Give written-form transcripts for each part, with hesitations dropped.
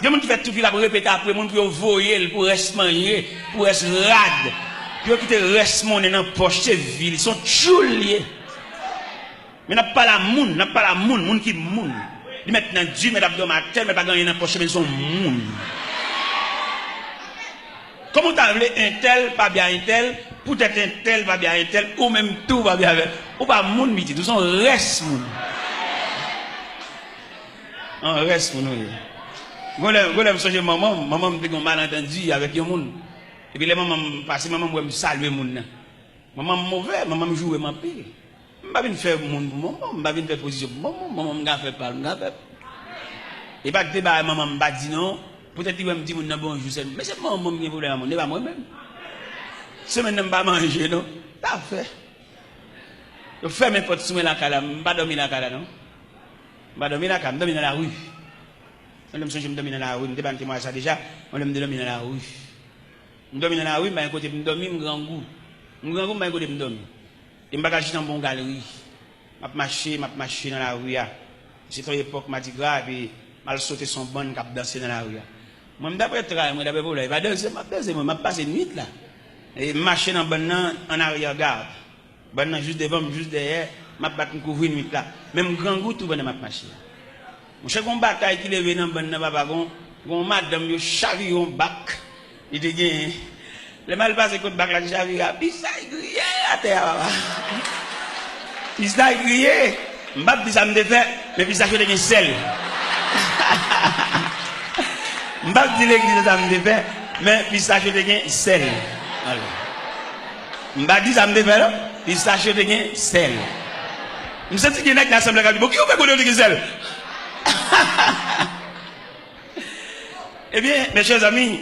Il y a des gens qui font tout pour répéter après, des gens pour voyer, pour rester manger, pour rester rade. Puis qui te reste monnaie dans la poche, c'est ville, ils sont chouliers. Mais n'a pas la moun, n'a pas la moun qui moun. Ils mettent dans Dieu, mais abdominal, mais pas gagner dans la poche, mais ils sont moun. Comment tu as appelé un tel, pas bien un tel, peut-être un tel, pas bien un tel, ou même tout va bien avec. Ou pas moun midi, tout sont reste moun. On reste moun. Quand je suis maman me dit qu'on malentendu avec un monde. Et puis les mamans passent, maman me salue moun. Maman mauvais, maman me joue ma pile. Je ne vais pas faire moun pour maman, je ne vais pas faire position pour maman, je ne vais pas faire parler, je ne vais pas. Et pas que débat maman me dit non, peut-être qu'il va me dire bonjour, mais c'est maman qui voulait mon, n'est pas moi-même. Si je ne vais pas manger, non, t'as fait. Je fais mes potes sous la cala, je ne vais pas dormir dans la cala, non. Je ne vais pas dormir dans la cala, je vais dormir dans la rue. Je me dormir dans la rue, je ne vais pas témoigner ça déjà, je me dormir dans la rue. Je dormir dans la rue, mais à côté, je dormir, je grand goût. Je grand goût, mais à côté, je dormir. Je me bagage dans une bonne galerie. Je marche dans la rue. C'est une époque, je dis grave, et je sauter son bon cap danser dans la rue. Moi, d'après travail, moi, d'après problème, je vais passer une nuit là. Et je marche dans bon en arrière-garde. Bon juste devant, juste derrière, je vais battre couvrir une nuit là. Même grand goût, tout bon, je marche. Je sais qu'on bataille qui lève dans bon papa, on madame, yo charrie un bac. Il te dit, le mal passé contre bac là, charrie, puis ça grillé à terre. Puis ça grillé, m'bap dit ça me défait, mais puis ça je te sel. M'bap dit l'église ça me défait, mais puis ça je te sel. M'bap dit ça me défait là, puis ça je te sel. Je me sens qu'il y a une assemblée qui dit, qui ouvre pour le sel? Eh bien, mes chers amis,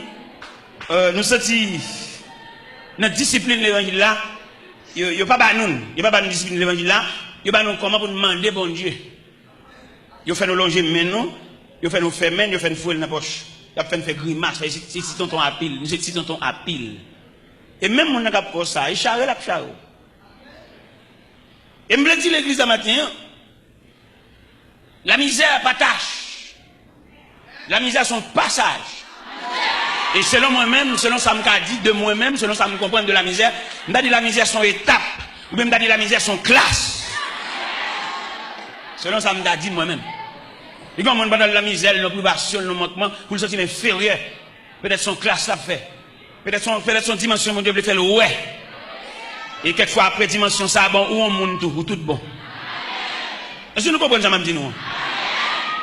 nous sommes notre discipline de l'évangile là, il n'y a pas de discipline de l'évangile là, il n'y a pas comment pour demander bon Dieu. Il fait nous longer maintenant, il fait nous faire main, il fait nous fouler dans la poche, il fait nous faire grimace, c'est si tonton à pile, nous c'est si tonton à pile. Et même mon n'a pas ça, il charre la charre. Et me dit l'église ce matin, la misère pas tâche. La misère son passage. Et selon moi-même, selon ça me dit de moi-même, selon ça me comprend de la misère, je dis la misère son étape, ou même je dis la misère son classe. Selon ça me dit moi-même. Et quand on parle de la misère, nos privations, nos manquements, pour le sentir inférieur, peut-être son classe ça fait. Peut-être son dimension, mon Dieu, veut faire le ouais. Et quelquefois après dimension ça, bon, ou on monte tout, ou tout bon. Est-ce que nous comprenons ça, m'a dit nous?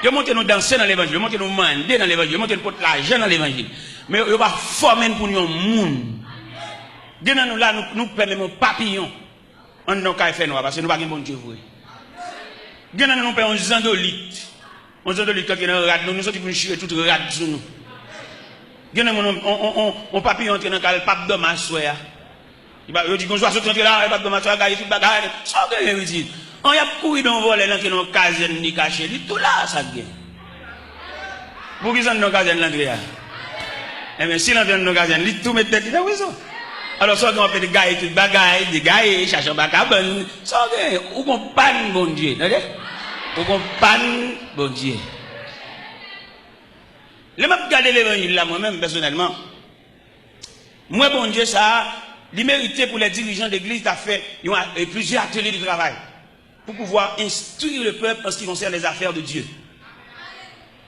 Ils montent nous danser dans l'évangile, ils montent nous mander dans l'évangile, ils montent nous porter l'argent dans l'évangile. Mais ils vont former pour nous un monde. Nous là, nous prenons un papillon. On n'a qu'à faire nous, parce que nous n'avons pas de bon Dieu. Nous prenons un zandolite. Un zandolite qui est dans le rad, nous sommes venus chier tout le rad sur nous. On papillon entre dans le pape d'homme à soi. Il dit qu'on soit sorti là, il pape d'homme à soi, il tout bagarre. Ça, qu'est-ce qu'il dit? On y a couru dans le volet, dans le caserne, ni caché, tout là, ça vient. Pour qui sont dans le caserne, l'anglais? Eh bien, si l'on est dans le caserne, tout met tête, il a raison. Alors, ça, on fait des gars, tout bagaille, des gars, cherchent un bacabon. Ça, ou qu'on panne, bon Dieu, ok? Ou qu'on panne, bon Dieu. Je m'a regardé l'évangile là, moi-même, personnellement. Moi, bon Dieu, ça, il méritait pour les dirigeants d'église d'avoir fait plusieurs ateliers de travail. Pour pouvoir instruire le peuple en ce qui concerne les affaires de Dieu.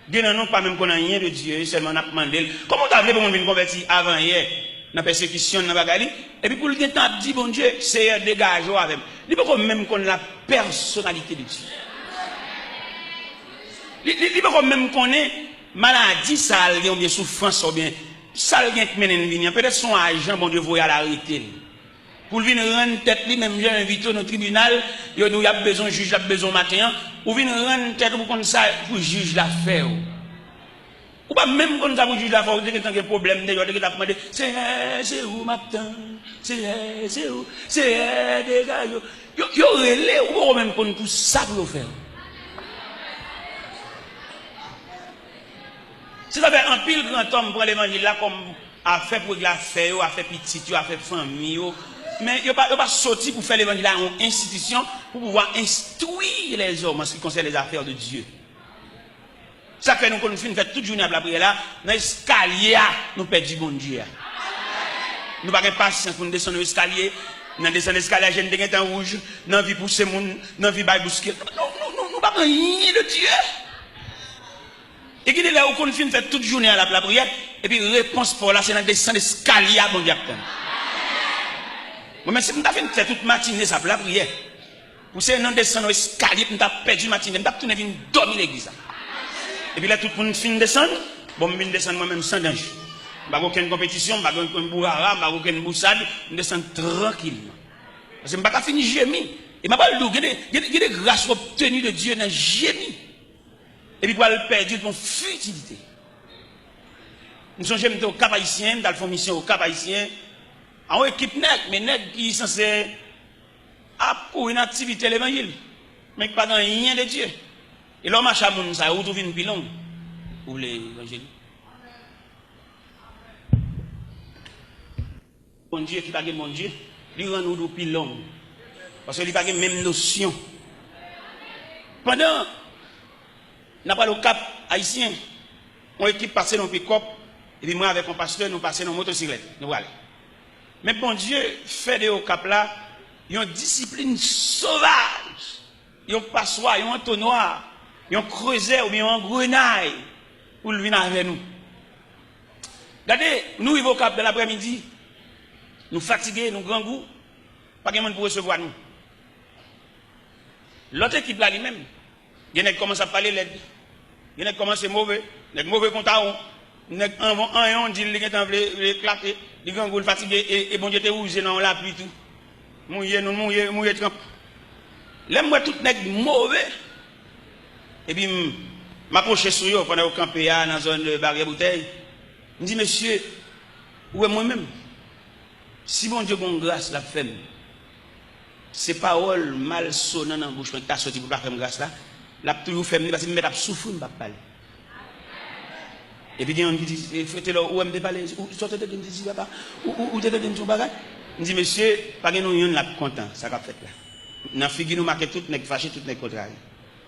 Dieu n'a pas même qu'on a rien de Dieu, seulement on a demandé. Comment tu as voulu pour nous convertir avant hier, dans la persécution, dans la bagarre, et puis pour le temps, dit bon Dieu, c'est dégage avec. Il faut même qu'on ait la personnalité de Dieu. Il faut même qu'on ait maladie, ça, ou bien souffrance, ou bien ça, qui mène peut-être son agent, bon Dieu, vous à l'arrêter. Pour venir rendre tête, même j'ai invité au tribunal, il y a besoin de juge, il y a besoin de matin, ou venir rendre tête pour ça, pour juge l'affaire. Ou pas même quand ça pour juge l'affaire, vous avez un problème, vous avez demandé, c'est où matin, c'est où, c'est des gars, il y aurait ou même pour ça pour faire. Si ça fait un pile grand homme pour l'évangile là, comme a fait pour l'affaire, a fait petit, a fait famille, mais il n'y a pas sorti pour faire l'évangile en institution pour pouvoir instruire les hommes en ce qui concerne les affaires de Dieu. Ça fait nous qu'on fait toute journée à la prière là, dans l'escalier, nous perdons bon Dieu. Nous n'avons pas patience pour nous descendre l'escalier, nous descendre l'escalier, j'ai une temps rouge, nous vie pousser moun, nous vie bailler bousquer. Non, nous pas rien de Dieu. Et qui est là où qu'on fait toute journée à la prière, et puis réponse pour là, c'est dans descendre l'escalier, bon Dieu. Moi, si nous avons fait toute matinée, ça pour la prière. Vous savez, nous descendons l'escalier, nous avons perdu matinée, nous avons tourné venir dormir l'église. Et puis là, tout le monde finit de descendre. Bon, je descends moi-même sans danger. Je n'ai aucune compétition, je n'ai aucun bourrara, je n'ai aucune boussade. Je descends tranquillement. Parce que je n'ai pas fini gémir. Et je ne pas il y a des grâces obtenues de Dieu dans gémir. Et puis, pour le perdre, dans futilité. Nous sommes au Cap Haïtien, dans la mission au Cap Haïtien. En équipe nègre, mais nègre qui est censé pour une activité l'évangile. Mais qui n'a pas rien de Dieu. Et l'homme a chamoun, ça a retrouvé une pilon pour l'évangile. Mon Dieu qui n'a pas mon Dieu, il rend nous pilon. Parce qu'il n'a pas la même notion. Pendant, nous avons le Cap Haïtien, on équipe passé dans le pick-up, et puis moi avec mon pasteur, nous passons dans la motocyclette. Nous voilà. Mais bon Dieu fait de au Cap là, il y a une discipline sauvage. Il y a un passoire, il y a un entonnoir. Ils ont creusé ou bien un grenaille pour venir avec nous. Regardez, nous arrivons au Cap de l'après-midi, nous fatigués, nous grand goût, pas de monde pour recevoir nous. L'autre équipe là lui-même, il y en a qui commencent à parler l'aide, il y en a qui commencent à mauvais, il y a des mauvais comptes à il y en a qui ont dit qu'ils ont éclaté, ils grand goût fatigué et bon Dieu te rouge dans la pluie tout. Mouillé, trempe. L'aime-moi tout n'est mauvais. Et puis, je m'approche sur eux pendant que je campais dans la zone de barrière bouteille. Je me dis, monsieur, où est moi-même? Si bon Dieu a grâce, la femme, ces paroles mal sonnantes dans la bouche, quand tu as sorti pour ne pas faire grâce là, la toujours fait, parce que je me souffrir, je ne vais pas parler. Et puis, il y a un qui dit, faites là, où est-ce parler? Où sortez de me dire, papa? Où t'es de me dire, bagage? Je me dis, monsieur, pas que nous y en content, ça qu'a fait là. Dans la figure, nous marquons tout, nous fâchés, tout, nous contrariés.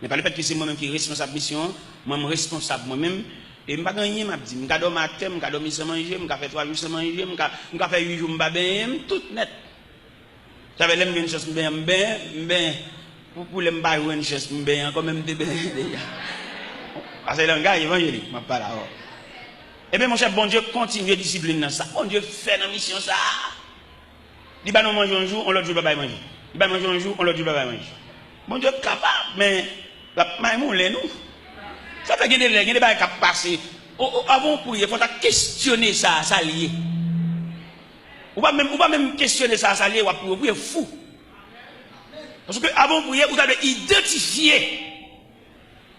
Mais pas le fait que c'est moi-même qui est responsable de la mission, moi-même responsable moi-même. Et je ne sais pas rien, je dis, je vais dormir matin, je vais dormir sans manger, je vais faire 3 jours sans manger, je vais faire 8 jours sans manger, tout net. J'avais l'aime une chose, pour les m'bailler une chose, quand même des déjà. Parce que le gars évangélique, je parle là. Eh bien, mon cher, bon Dieu continue à discipliner dans ça. Bon Dieu fait dans la mission ça. Il va nous manger un jour, on l'autre jour, il va manger. Il va manger un jour, on l'autre jour, il va manger. Bon Dieu capable, mais la maïmoun nous. Ça fait qu'il y a des gens qui passent. Avant pour y il faut questionner ça, ça lié. Ou pas même questionner ça, ça lié, ou pour fou. Parce que avant pour y vous avez identifié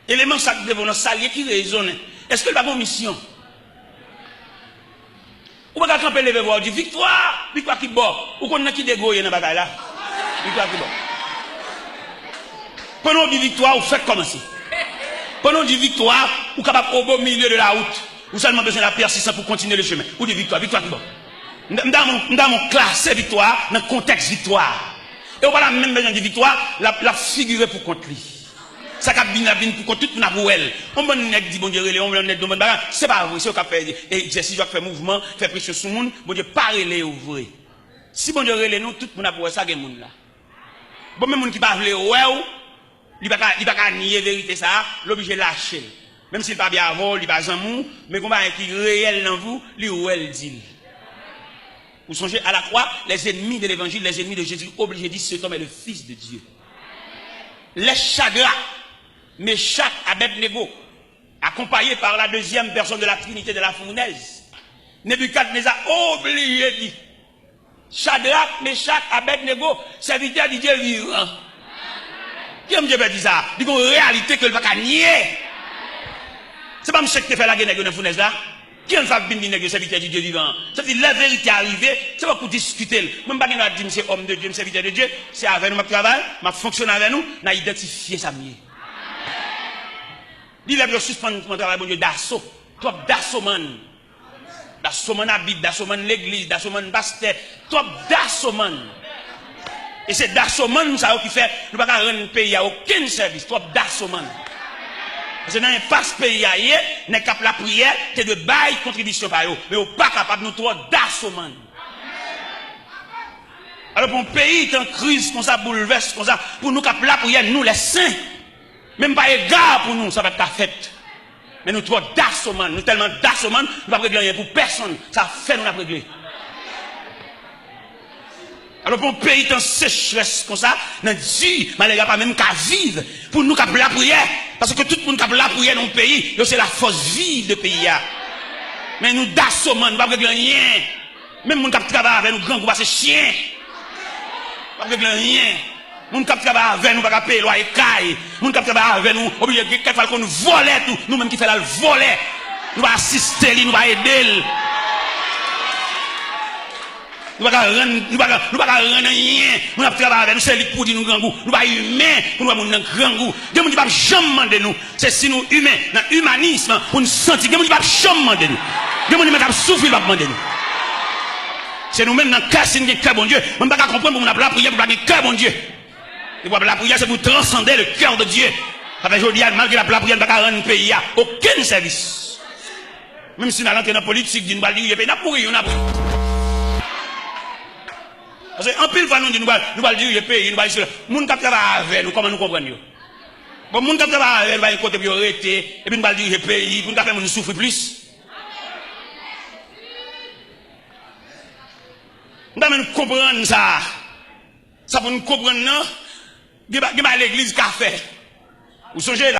éléments de vos saliers qui résonnent. Est-ce que vous avez une mission? Ou pas camper lever voir du victoire qui bon. Ou qu'on a qui dégouille dans la bagaille là. Victoire qui bon. Pendant du victoire, vous faites commencer. Pendant du victoire, vous êtes capable au beau milieu de la route. Vous seulement besoin de la persistance pour continuer le chemin. Ou du victoire qui bon. Dans mon classe victoire, dans le contexte victoire. Et on va même besoin de victoire, la figurer pour contre lui. Ça cap bien pour contre tout pour elle. On va dit bon Dieu on va net bon bagarre, c'est pas vrai, c'est au cap faire exercice, je faire mouvement, faire pression sur monde, bon Dieu pas relé ou vrai. Si bon Dieu relé nous tout monde a pour ça gen monde là. Bon même monde qui pas vle ouais, il pas nier vérité ça, l'obligé lâcher. Même s'il pas bien avant, il pas amour, mais combat qui réel dans vous, lui ou elle dit. Vous songez à la croix, les ennemis de l'évangile, les ennemis de Jésus, obligés de dire cet homme est le fils de Dieu. Les chagrins, Meshach, Abednego, accompagné par la deuxième personne de la Trinité de la fournaise, Nebuchadnezzar obligé de dire Shadrach, Meshach, Abednego, serviteur de Dieu vivant. Qui aime Dieu dit ça? Il y a une réalité que le va nier. C'est pas Meshach qui fait la guerre dans la fournaise là. Qui en fait bien dire serviteur de Dieu vivant? Ça veut dire la vérité arrivée, c'est pas pour discuter. Même pas dire c'est homme de Dieu, serviteur de Dieu, c'est avec nous ma travail, ma fonctionne avec nous, n'a identifié ça mieux. Il va suspendre mon travail, bon Dieu, d'assaut. Toi, d'assaut, man. D'assaut, man habite, d'assaut, man l'église, d'assaut, man pasteur. Toi, d'assaut, man. Et c'est d'assaut, man, ça qui fait, nous ne pouvons pas rendre le pays à aucun service. Toi, d'assaut, man. Parce que dans l'impasse pays, n'est cap la prière, c'est de bail contribution par eux. Mais on pas capable nous trois d'assommer. Alors pour un pays en crise, comme ça, bouleverse, comme ça, pour nous cap la prière, nous les saints, même pas égard pour nous, ça va être ta fête. Mais nous trois d'assommer, nous tellement d'assommer, nous ne pas régler rien pour personne. Ça fait nous la régler. Alors pour un pays en sécheresse comme ça, nous dit, mais il n'y a pas même qu'à vivre pour nous cap la prière. Parce que tout le monde qui a la prière dans le pays, c'est la force vive de pays. Mais nous d'assomment, nous ne pouvons pas régler rien. Même les gens qui travaillent avec nous, grands groupes, c'est chien. Nous ne pouvons pas régler rien. Les gens qui travaillent avec nous, ne pouvons pas payer loyer caille. Les gens qui travaillent avec nous, obligés de nous voler tout. Nous-mêmes qui faisons le voler. Nous allons assister, nous allons aider. Nous ne pouvons pas rendre rien. Nous ne pouvons pas avec nous, c'est lui pour dire nous grand goût. Nous ne pouvons pas humains pour nous avoir un grand goût. Nous ne pouvons pas jamais demander nous. C'est si nous humains, dans l'humanisme, pour nous sentir. Nous ne pouvons pas jamais demander nous. Nous ne pouvons pas souffrir pour demander nous. C'est nous-mêmes dans le cas, c'est nous bon Dieu. Nous ne pouvons pas comprendre pour nous la prière, pour nous cœur bon Dieu. La prière, c'est pour transcender le cœur de Dieu. Parce que je dis, malgré la prière, nous ne pouvons pas rendre un pays aucun service. Même si nous allons dans la politique, nous allons dire, nous allons pourrir, parce qu'en pile fois, nous allons dire, le pays, nous allons dire, les gens qui travaillent avec nous, comment nous comprenons? Bon, les gens qui travaillent avec nous, ils vont côté pour arrêter, et puis nous allons dire, le pays, pour nous faire souffrir plus. Nous allons comprendre ça. Ça pour nous comprendre, non? Il y a l'église qui a fait. Vous songez là?